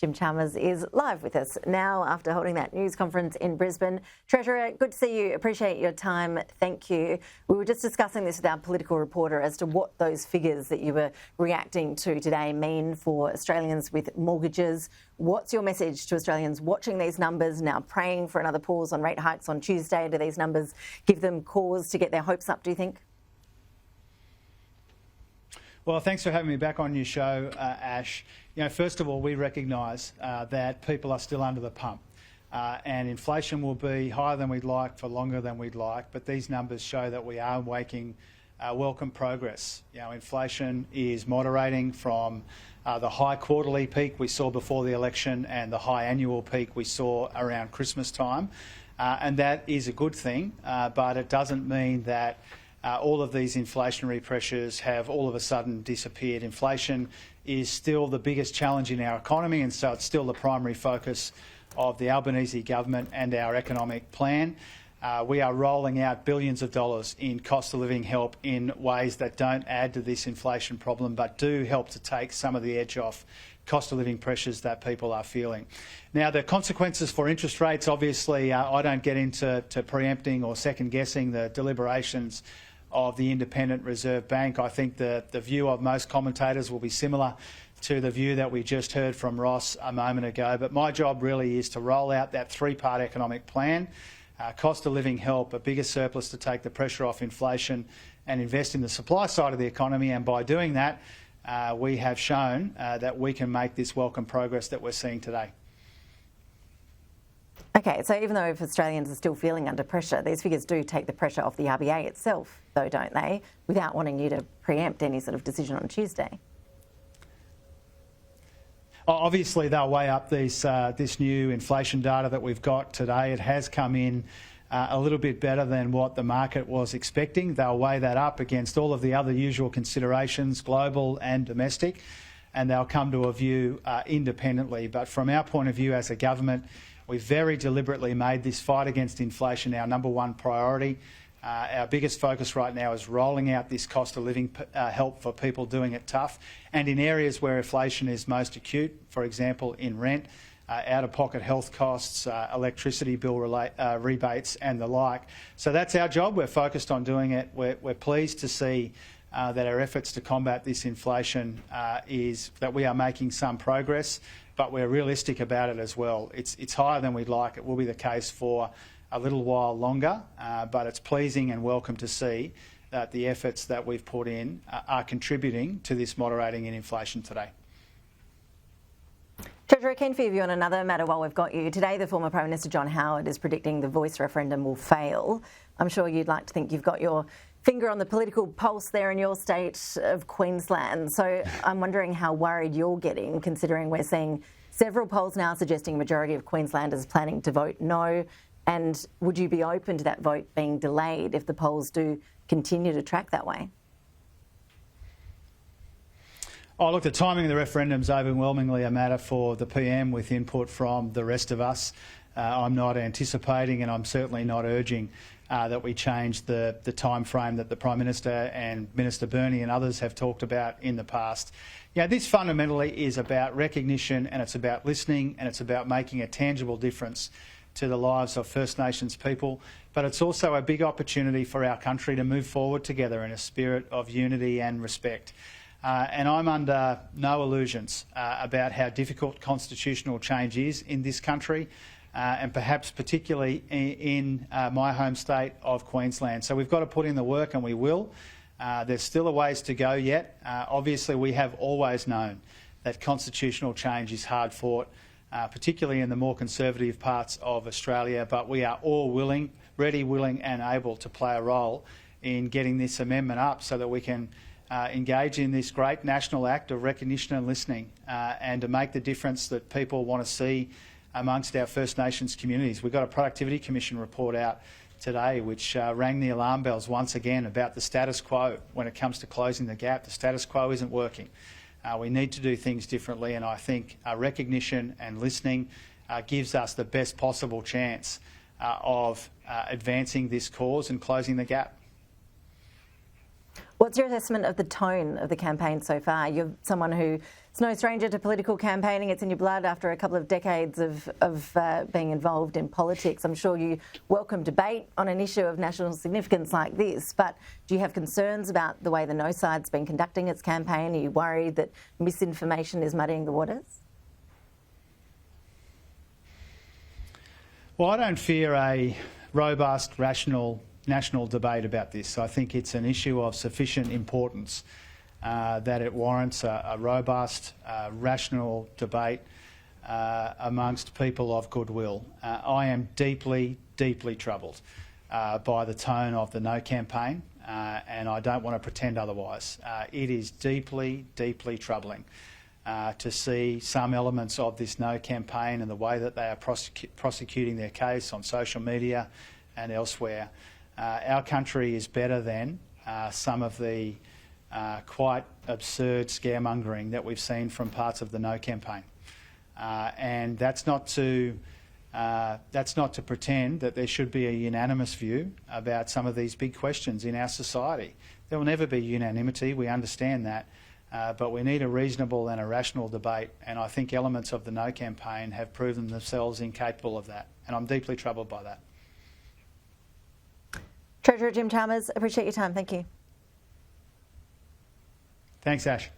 Jim Chalmers is live with us now after holding that news conference in Brisbane. Treasurer, good to see you. Appreciate your time. Thank you. We were just discussing this with our political reporter as to what those figures that you were reacting to today mean for Australians with mortgages. What's your message to Australians watching these numbers, now praying for another pause on rate hikes on Tuesday? Do these numbers give them cause to get their hopes up, do you think? Well, thanks for having me back on your show, Ash. First of all, we recognise that people are still under the pump and inflation will be higher than we'd like for longer than we'd like, but these numbers show that we are making welcome progress. Inflation is moderating from the high quarterly peak we saw before the election and the high annual peak we saw around Christmas time, and that is a good thing, but it doesn't mean that all of these inflationary pressures have all of a sudden disappeared. Inflation is still the biggest challenge in our economy, and so it's still the primary focus of the Albanese government and our economic plan. We are rolling out billions of dollars in cost of living help in ways that don't add to this inflation problem but do help to take some of the edge off cost of living pressures that people are feeling. Now, the consequences for interest rates, obviously, I don't get into preempting or second guessing the deliberations of the Independent Reserve Bank. I think the view of most commentators will be similar to the view that we just heard from Ross a moment ago. But my job really is to roll out that three-part economic plan, cost of living help, a bigger surplus to take the pressure off inflation and invest in the supply side of the economy. And by doing that, we have shown that we can make this welcome progress that we're seeing today. Okay, so even though if Australians are still feeling under pressure, these figures do take the pressure off the RBA itself, though, don't they, without wanting you to preempt any sort of decision on Tuesday? Obviously, they'll weigh up this new inflation data that we've got today. It has come in a little bit better than what the market was expecting. They'll weigh that up against all of the other usual considerations, global and domestic, and they'll come to a view independently. But from our point of view as a government, we've very deliberately made this fight against inflation our number one priority. Our biggest focus right now is rolling out this cost of living help for people doing it tough, and in areas where inflation is most acute, for example in rent, out-of-pocket health costs, electricity bill rebates and the like. So that's our job. We're focused on doing it. We're pleased to see that our efforts to combat this inflation is that we are making some progress, but we're realistic about it as well. It's higher than we'd like. It will be the case for a little while longer, but it's pleasing and welcome to see that the efforts that we've put in are contributing to this moderating in inflation today. Treasurer, keen for you on another matter while we've got you. Today, the former Prime Minister John Howard is predicting the Voice referendum will fail. I'm sure you'd like to think you've got your finger on the political pulse there in your state of Queensland. So I'm wondering how worried you're getting, considering we're seeing several polls now suggesting a majority of Queenslanders planning to vote no. And would you be open to that vote being delayed if the polls do continue to track that way? Oh, look, the timing of the referendum is overwhelmingly a matter for the PM with input from the rest of us. I'm not anticipating and I'm certainly not urging that we change the time frame that the Prime Minister and Minister Burney and others have talked about in the past. This fundamentally is about recognition, and it's about listening, and it's about making a tangible difference to the lives of First Nations people, but it's also a big opportunity for our country to move forward together in a spirit of unity and respect. And I'm under no illusions about how difficult constitutional change is in this country, and perhaps particularly in my home state of Queensland. So we've got to put in the work, and we will. There's still a ways to go yet. Obviously, we have always known that constitutional change is hard fought, particularly in the more conservative parts of Australia, but we are all ready, willing and able to play a role in getting this amendment up so that we can engage in this great national act of recognition and listening, and to make the difference that people want to see amongst our First Nations communities. We've got a Productivity Commission report out today which rang the alarm bells once again about the status quo when it comes to closing the gap. The status quo isn't working. We need to do things differently, and I think recognition and listening gives us the best possible chance of advancing this cause and closing the gap. What's your assessment of the tone of the campaign so far? You're someone who's no stranger to political campaigning. It's in your blood after a couple of decades of being involved in politics. I'm sure you welcome debate on an issue of national significance like this, but do you have concerns about the way the no side's been conducting its campaign? Are you worried that misinformation is muddying the waters? Well, I don't fear a robust, rational national debate about this. I think it's an issue of sufficient importance that it warrants a robust, rational debate amongst people of goodwill. I am deeply, deeply troubled by the tone of the No campaign, and I don't want to pretend otherwise. It is deeply, deeply troubling to see some elements of this No campaign and the way that they are prosecuting their case on social media and elsewhere. Our country is better than some of the quite absurd scaremongering that we've seen from parts of the No campaign, and that's not to pretend that there should be a unanimous view about some of these big questions in our society. There will never be unanimity. We understand that, but we need a reasonable and a rational debate. And I think elements of the No campaign have proven themselves incapable of that, and I'm deeply troubled by that. Treasurer Jim Chalmers, appreciate your time. Thank you. Thanks, Ash.